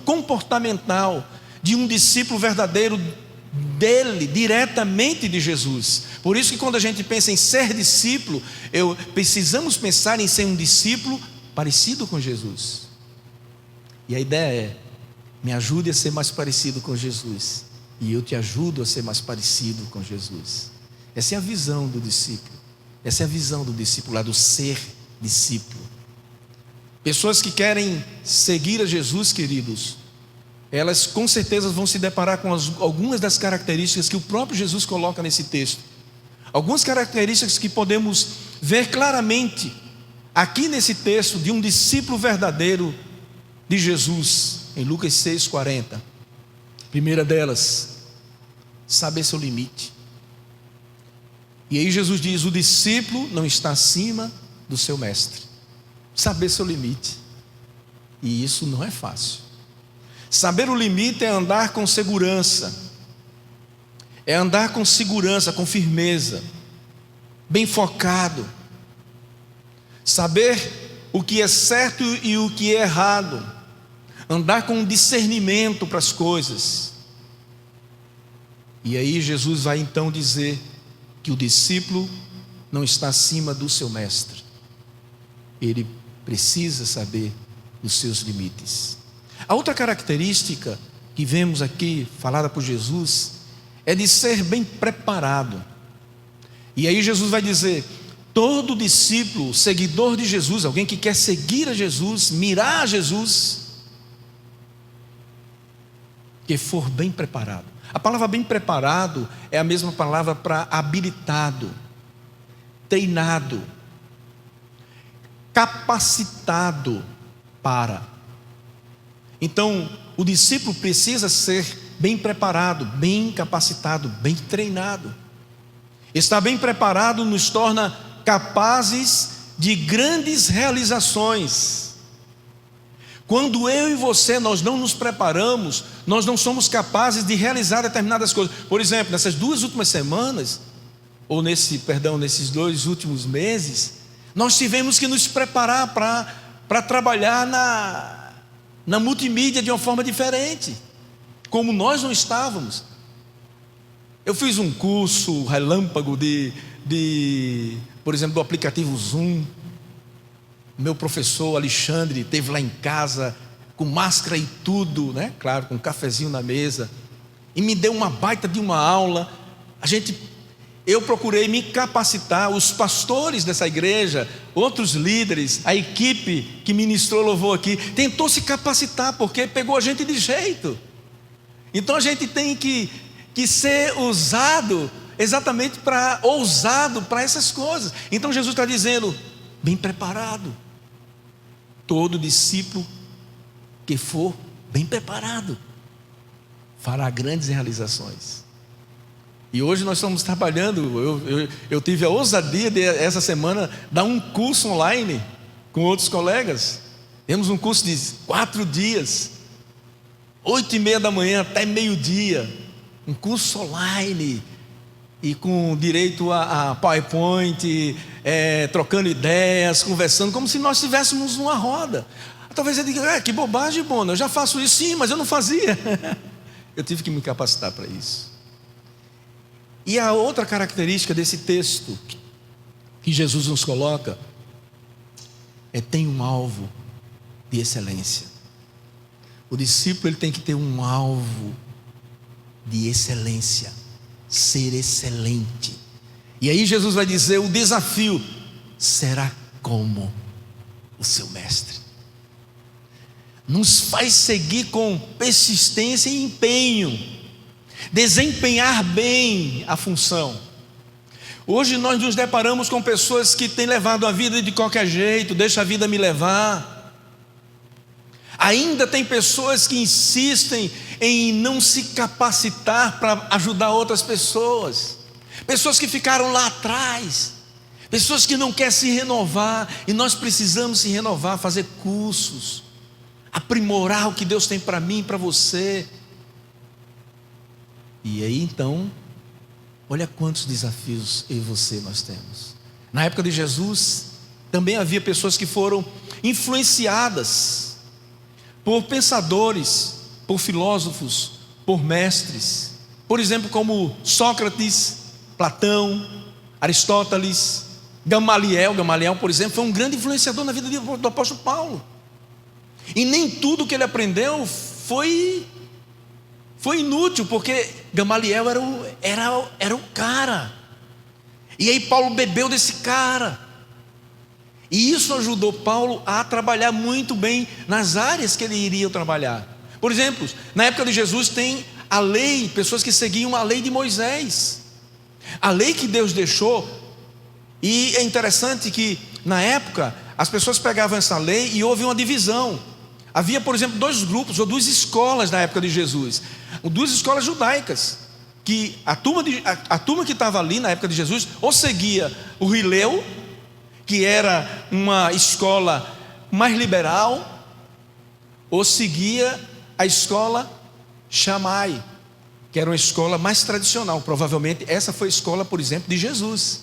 comportamental de um discípulo verdadeiro dele, diretamente de Jesus. Por isso que quando a gente pensa em ser discípulo, precisamos pensar em ser um discípulo parecido com Jesus. E a ideia é: me ajude a ser mais parecido com Jesus, e eu te ajudo a ser mais parecido com Jesus. Essa é a visão do discípulo. Essa é a visão do discipulado, ser discípulo. Pessoas que querem seguir a Jesus, queridos, elas com certeza vão se deparar com algumas das características que o próprio Jesus coloca nesse texto. Algumas características que podemos ver claramente aqui nesse texto de um discípulo verdadeiro de Jesus, em Lucas 6,40. Primeira delas, saber seu limite. E aí Jesus diz: o discípulo não está acima do seu mestre. Saber seu limite. E isso não é fácil. Saber o limite é andar com segurança. É andar com segurança, com firmeza, bem focado. Saber o que é certo e o que é errado. Andar com discernimento para as coisas. E aí Jesus vai então dizer que o discípulo não está acima do seu mestre. Ele precisa saber os seus limites. A outra característica que vemos aqui falada por Jesus é de ser bem preparado. E aí Jesus vai dizer: todo discípulo, seguidor de Jesus, alguém que quer seguir a Jesus, mirar a Jesus, que for bem preparado. A palavra bem preparado é a mesma palavra para habilitado, treinado, capacitado para. Então, o discípulo precisa ser bem preparado, bem capacitado, bem treinado. Estar bem preparado nos torna capazes de grandes realizações. Quando eu e você, nós não nos preparamos, nós não somos capazes de realizar determinadas coisas. Por exemplo, nessas 2 últimas semanas, ou nesses 2 últimos meses, nós tivemos que nos preparar para trabalhar na multimídia de uma forma diferente, como nós não estávamos. Eu fiz um curso relâmpago por exemplo, do aplicativo Zoom. Meu professor Alexandre esteve lá em casa, com máscara e tudo, né? Claro, com um cafezinho na mesa, e me deu uma baita de uma aula. Eu procurei me capacitar, os pastores dessa igreja, outros líderes, a equipe que ministrou louvor aqui, tentou se capacitar, porque pegou a gente de jeito. Então a gente tem que ser ousado para essas coisas. Então Jesus está dizendo: bem preparado. Todo discípulo que for bem preparado fará grandes realizações. E hoje nós estamos trabalhando, eu tive a ousadia de essa semana dar um curso online com outros colegas. Temos um curso de 4 dias, 8h30 da manhã até meio-dia, um curso online, e com direito a PowerPoint, trocando ideias, conversando, como se nós estivéssemos numa roda. Talvez você diga: que bobagem, Bona, eu já faço isso. Sim, mas eu não fazia. Eu tive que me capacitar para isso. E a outra característica desse texto que Jesus nos coloca tem um alvo de excelência. O discípulo ele tem que ter um alvo de excelência, ser excelente. E aí Jesus vai dizer: o desafio será como o seu mestre. Nos faz seguir com persistência e empenho, desempenhar bem a função. Hoje nós nos deparamos com pessoas que têm levado a vida de qualquer jeito, deixa a vida me levar. Ainda tem pessoas que insistem em não se capacitar para ajudar outras pessoas. Pessoas que ficaram lá atrás, pessoas que não querem se renovar. E nós precisamos se renovar, fazer cursos, aprimorar o que Deus tem para mim e para você. E aí então, olha quantos desafios eu e você nós temos. Na época de Jesus, também havia pessoas que foram influenciadas por pensadores, por filósofos, por mestres. Por exemplo, como Sócrates, Platão, Aristóteles, Gamaliel. Gamaliel, por exemplo, foi um grande influenciador na vida do apóstolo Paulo. E nem tudo que ele aprendeu foi inútil, porque Gamaliel era o cara. E aí Paulo bebeu desse cara. E isso ajudou Paulo a trabalhar muito bem nas áreas que ele iria trabalhar. Por exemplo, na época de Jesus tem a lei, pessoas que seguiam a lei de Moisés, a lei que Deus deixou. E é interessante que na época as pessoas pegavam essa lei e houve uma divisão. Havia, por exemplo, dois grupos ou duas escolas na época de Jesus, duas escolas judaicas, que a turma que estava ali na época de Jesus ou seguia o Hilel, que era uma escola mais liberal, ou seguia a escola Shammai, que era uma escola mais tradicional. Provavelmente essa foi a escola, por exemplo, de Jesus,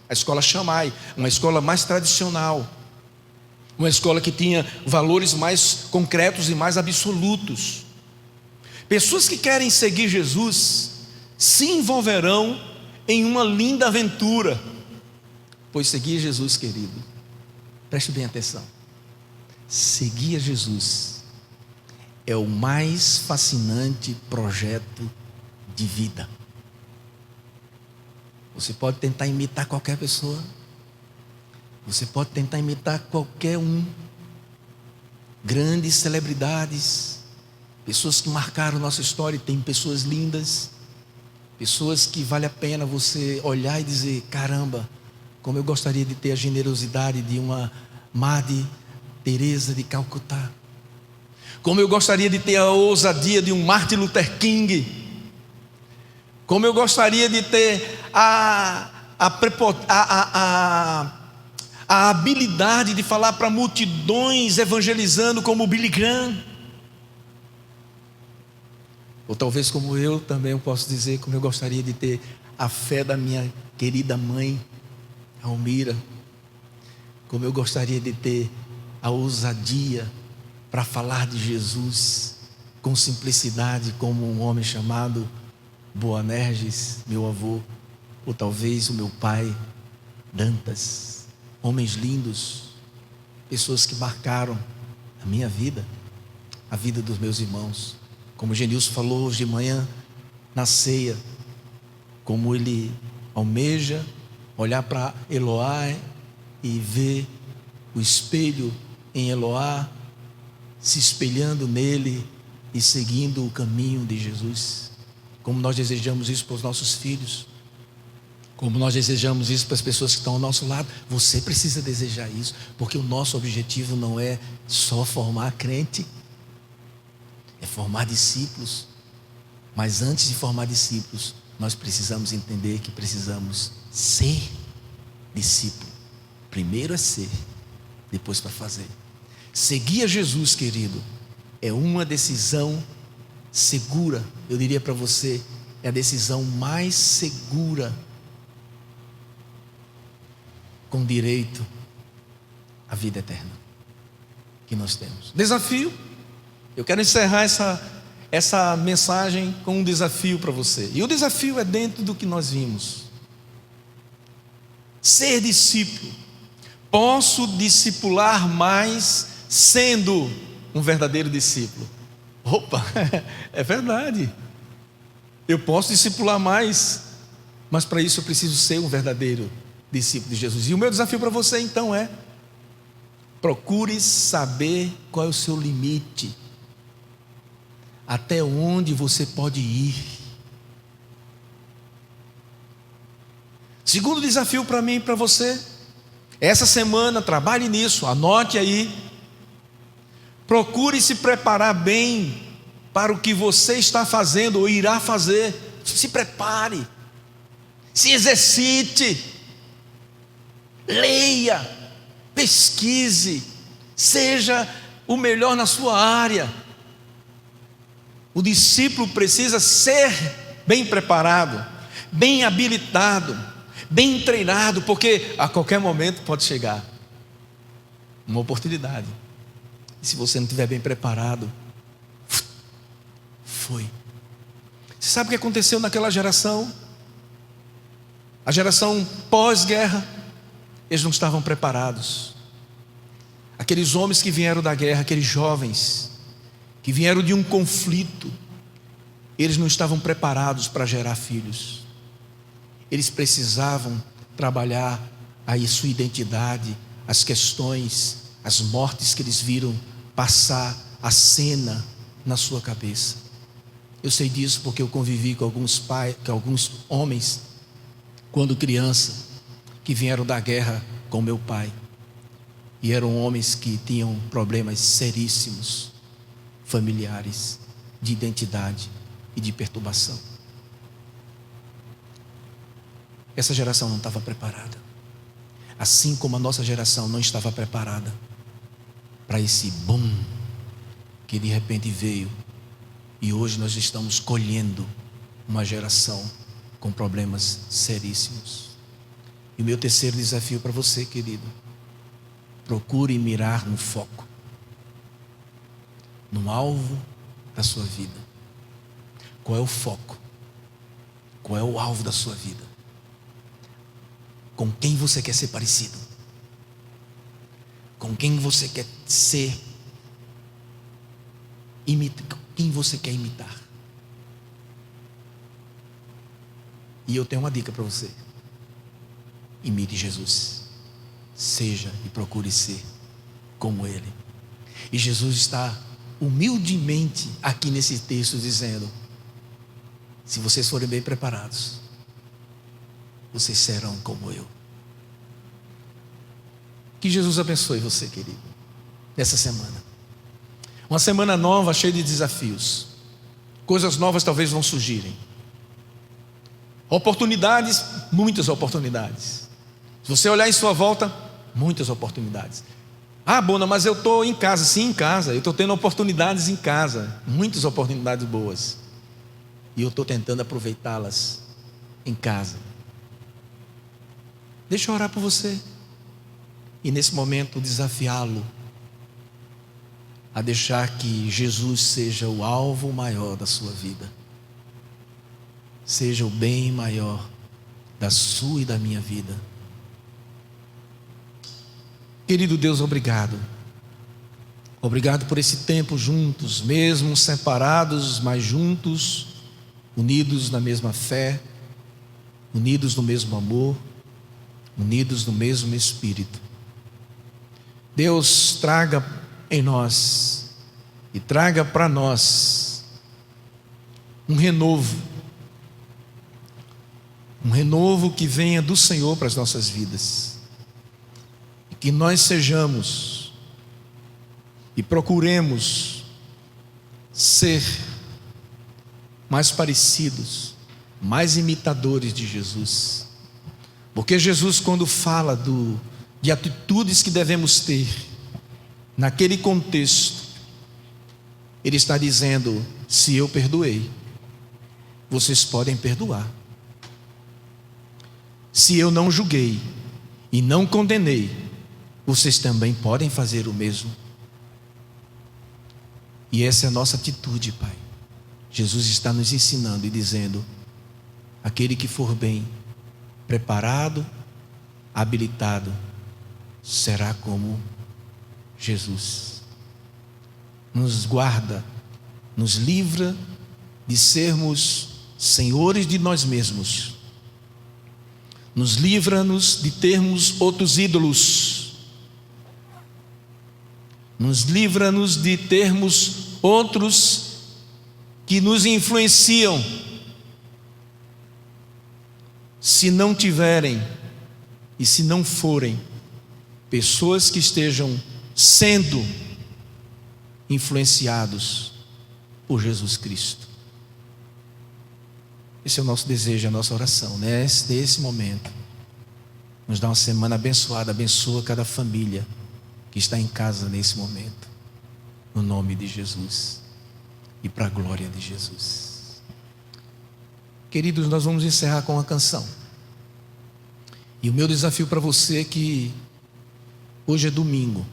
a escola Shammai, uma escola mais tradicional, uma escola que tinha valores mais concretos e mais absolutos. Pessoas que querem seguir Jesus se envolverão em uma linda aventura, pois seguir Jesus, querido, preste bem atenção, seguir a Jesus é o mais fascinante projeto de vida. Você pode tentar imitar qualquer pessoa, você pode tentar imitar qualquer um, grandes celebridades, pessoas que marcaram nossa história, e tem pessoas lindas, pessoas que vale a pena você olhar e dizer: caramba, como eu gostaria de ter a generosidade de uma Madre Teresa de Calcutá, como eu gostaria de ter a ousadia de um Martin Luther King, como eu gostaria de ter a habilidade de falar para multidões evangelizando como Billy Graham. Ou talvez como eu também eu posso dizer, como eu gostaria de ter a fé da minha querida mãe Almira, como eu gostaria de ter a ousadia para falar de Jesus com simplicidade, como um homem chamado Boanerges, meu avô, ou talvez o meu pai Dantas. Homens lindos, pessoas que marcaram a minha vida, a vida dos meus irmãos. Como o Genilson falou hoje de manhã na ceia, como ele almeja olhar para Eloá e ver o espelho em Eloá, se espelhando nele e seguindo o caminho de Jesus. Como nós desejamos isso para os nossos filhos, como nós desejamos isso para as pessoas que estão ao nosso lado. Você precisa desejar isso, porque o nosso objetivo não é só formar crente, é formar discípulos. Mas antes de formar discípulos, nós precisamos entender que precisamos ser discípulo. Primeiro é ser, depois para fazer. Seguir a Jesus, querido, é uma decisão segura. Eu diria para você, é a decisão mais segura, com direito à vida eterna que nós temos. Desafio. Eu quero encerrar essa mensagem com um desafio para você. E o desafio é dentro do que nós vimos. Ser discípulo. Posso discipular mais sendo um verdadeiro discípulo. Opa, é verdade. Eu posso discipular mais, mas para isso eu preciso ser um verdadeiro discípulo de Jesus. E o meu desafio para você então é: procure saber qual é o seu limite, até onde você pode ir. Segundo desafio para mim e para você, essa semana, trabalhe nisso, anote aí. Procure se preparar bem para o que você está fazendo ou irá fazer. Se prepare, se exercite, leia, pesquise, seja o melhor na sua área. O discípulo precisa ser bem preparado, bem habilitado, bem treinado, porque a qualquer momento pode chegar uma oportunidade. E se você não estiver bem preparado, foi. Você sabe o que aconteceu naquela geração? A geração pós-guerra, eles não estavam preparados. Aqueles homens que vieram da guerra, aqueles jovens que vieram de um conflito, eles não estavam preparados para gerar filhos. Eles precisavam trabalhar aí sua identidade, as questões, as mortes que eles viram passar, a cena na sua cabeça. Eu sei disso porque eu convivi com alguns homens, quando criança, que vieram da guerra com meu pai. E eram homens que tinham problemas seríssimos, familiares, de identidade e de perturbação. Essa geração não estava preparada. Assim como a nossa geração não estava preparada para esse boom que de repente veio. E hoje nós estamos colhendo uma geração com problemas seríssimos. E o meu terceiro desafio para você, querido: procure mirar no foco, no alvo da sua vida. Qual é o foco? Qual é o alvo da sua vida? Com quem você quer ser parecido? Com quem você quer ser? Quem você quer imitar? E eu tenho uma dica para você: imite Jesus. Seja e procure ser como Ele. E Jesus está humildemente aqui nesse texto dizendo: se vocês forem bem preparados, vocês serão como eu. Que Jesus abençoe você, querido, nessa semana. Uma semana nova, cheia de desafios. Coisas novas talvez vão surgirem. Oportunidades, muitas oportunidades. Se você olhar em sua volta, muitas oportunidades. Ah, Bona, mas eu estou em casa. Sim, em casa. Eu estou tendo oportunidades em casa. Muitas oportunidades boas. E eu estou tentando aproveitá-las em casa. Deixa eu orar por você. E nesse momento desafiá-lo a deixar que Jesus seja o alvo maior da sua vida. Seja o bem maior da sua e da minha vida. Querido Deus, obrigado. Obrigado por esse tempo juntos, mesmo separados, mas juntos, unidos na mesma fé, unidos no mesmo amor, unidos no mesmo Espírito. Deus, traga em nós e traga para nós um renovo que venha do Senhor para as nossas vidas, e que nós sejamos e procuremos ser mais parecidos, mais imitadores de Jesus, porque Jesus, quando fala de atitudes que devemos ter naquele contexto, Ele está dizendo: se eu perdoei, vocês podem perdoar. Se eu não julguei e não condenei, vocês também podem fazer o mesmo. E essa é a nossa atitude, Pai. Jesus está nos ensinando e dizendo: aquele que for bem preparado, habilitado, será como Jesus. Nos guarda, nos livra de sermos senhores de nós mesmos. Nos livra-nos de termos outros ídolos. Nos livra-nos de termos outros que nos influenciam. Se não tiverem e se não forem pessoas que estejam sendo influenciados por Jesus Cristo. Esse é o nosso desejo, a nossa oração, né? Nesse momento, nos dá uma semana abençoada. Abençoa cada família que está em casa nesse momento, no nome de Jesus e para a glória de Jesus. Queridos, nós vamos encerrar com uma canção. E o meu desafio para você é que hoje é domingo,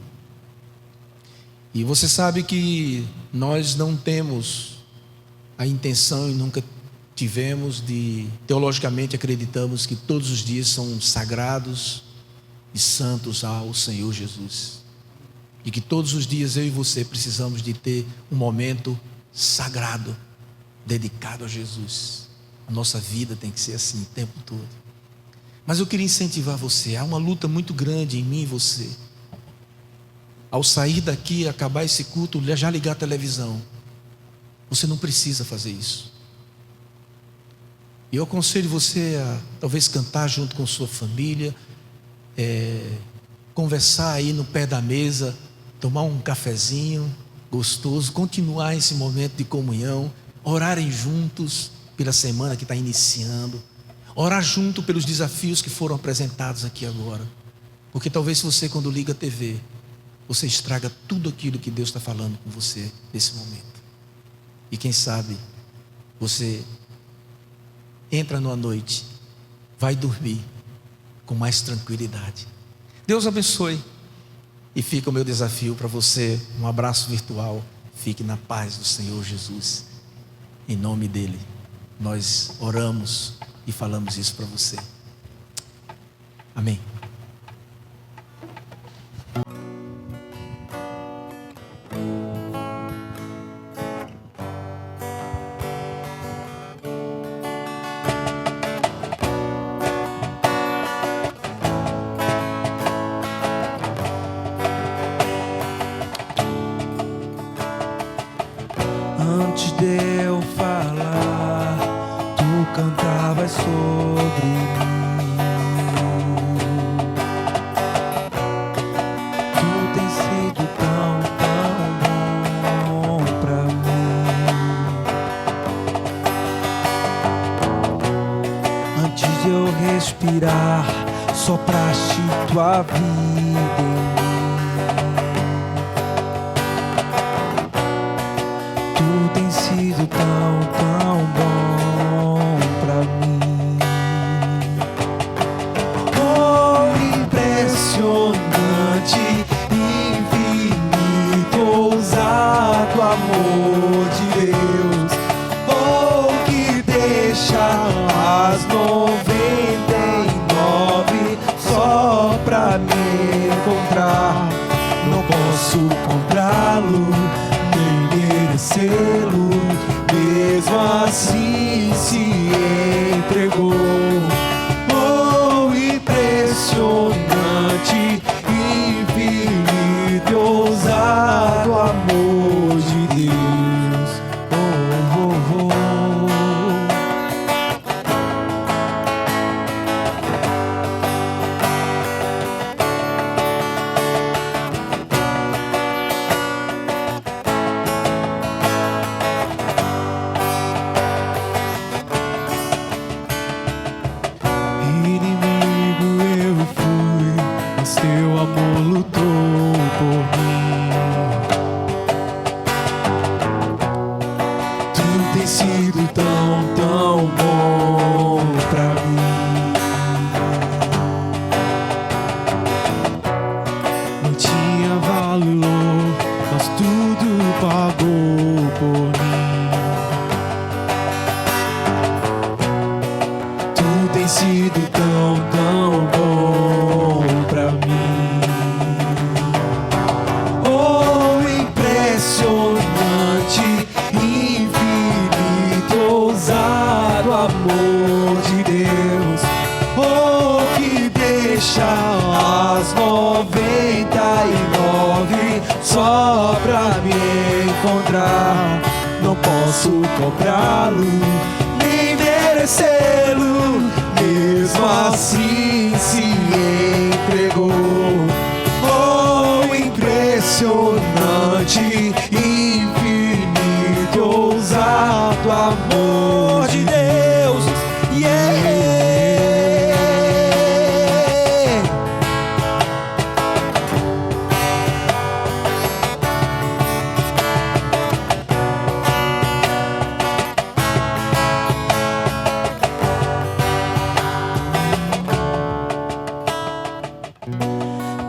e você sabe que nós não temos a intenção e nunca tivemos teologicamente acreditamos que todos os dias são sagrados e santos ao Senhor Jesus, e que todos os dias eu e você precisamos de ter um momento sagrado, dedicado a Jesus. A nossa vida tem que ser assim o tempo todo. Mas eu queria incentivar você. Há uma luta muito grande em mim e você. Ao sair daqui, acabar esse culto, já ligar a televisão. Você não precisa fazer isso. E eu aconselho você a talvez cantar junto com sua família, conversar aí no pé da mesa, tomar um cafezinho gostoso, continuar esse momento de comunhão, orarem juntos pela semana que está iniciando, orar junto pelos desafios que foram apresentados aqui agora. Porque talvez você, quando liga a TV, você estraga tudo aquilo que Deus está falando com você nesse momento. E quem sabe você entra numa noite, vai dormir com mais tranquilidade. Deus abençoe. E fica o meu desafio para você, um abraço virtual. Fique na paz do Senhor Jesus. Em nome dele, nós oramos e falamos isso para você. Amém. Antes de eu falar, tu cantavas sobre mim. Tu tens sido tão, tão bom pra mim. Antes de eu respirar, sopraste tua vida em mim. Tem sido tão, tão bom pra mim. Oh, impressionante, infinito, ousado amor de Deus. Oh, que deixa as 99 só pra me encontrar. Não posso comprá-lo, merecê-lo, mesmo assim se entregou. Oh, impressionante, infinito, ousado amor de Deus. Oh, oh, oh. Teu amor lutou por mim. Tu tens sido tão, tão bom pra mim. Não tinha valor, mas tudo pagou por mim. Tu tens sido tão, tão bom pra mim. Oh, impressionante, infinito, ousado amor de Deus. Oh, que deixa as 99 só pra me encontrar. Não posso comprá-lo, nem merecê-lo, mesmo assim se entregou. Oh, impressionante, infinito, ousado amor de Deus. Yeah.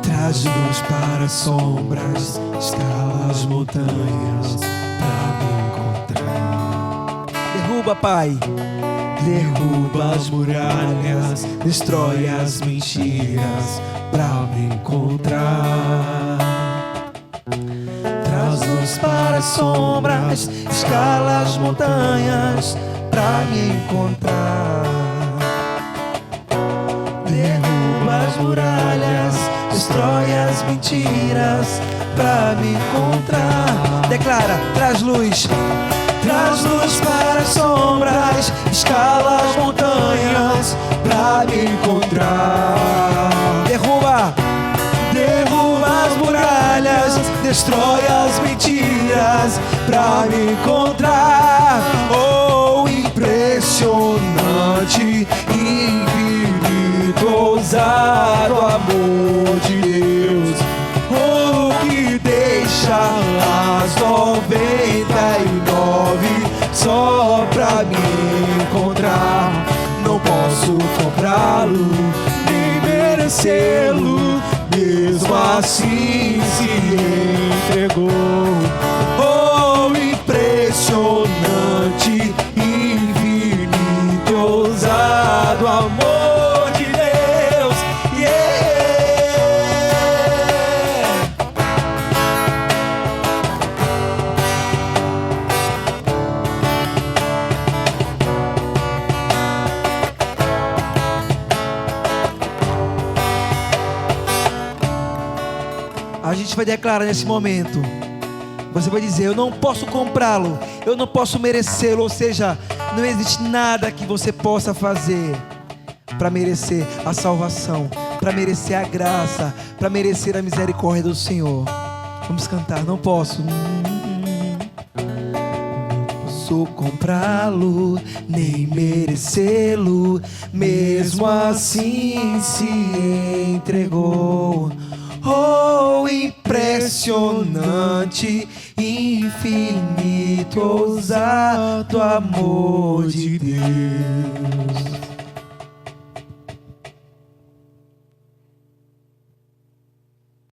Traz luz para sombras, escala as montanhas pra me encontrar. Derruba, Pai, derruba as muralhas, destrói as mentiras pra me encontrar. Traz luz para as sombras, escala as montanhas pra me encontrar. derruba as muralhas, destrói as mentiras pra me encontrar. Declara, traz luz para as sombras, escala as montanhas pra me encontrar. Derruba as muralhas, destrói as mentiras pra me encontrar. Oh, impressionante, infinito, ousado amor de Deus. Oh, que deixa as 99 só pra me encontrar. Não posso comprá-lo, nem merecê-lo, mesmo assim se entregou. Oh, impressionante, infinito, ousado amor de Deus. Yeah! A gente vai declarar nesse momento. Você vai dizer: eu não posso comprá-lo, eu não posso merecê-lo. Ou seja, não existe nada que você possa fazer para merecer a salvação, para merecer a graça, para merecer a misericórdia do Senhor. Vamos cantar. Não posso comprá-lo, nem merecê-lo, mesmo assim se entregou. Oh, impressionante, infinito, ousado amor de Deus.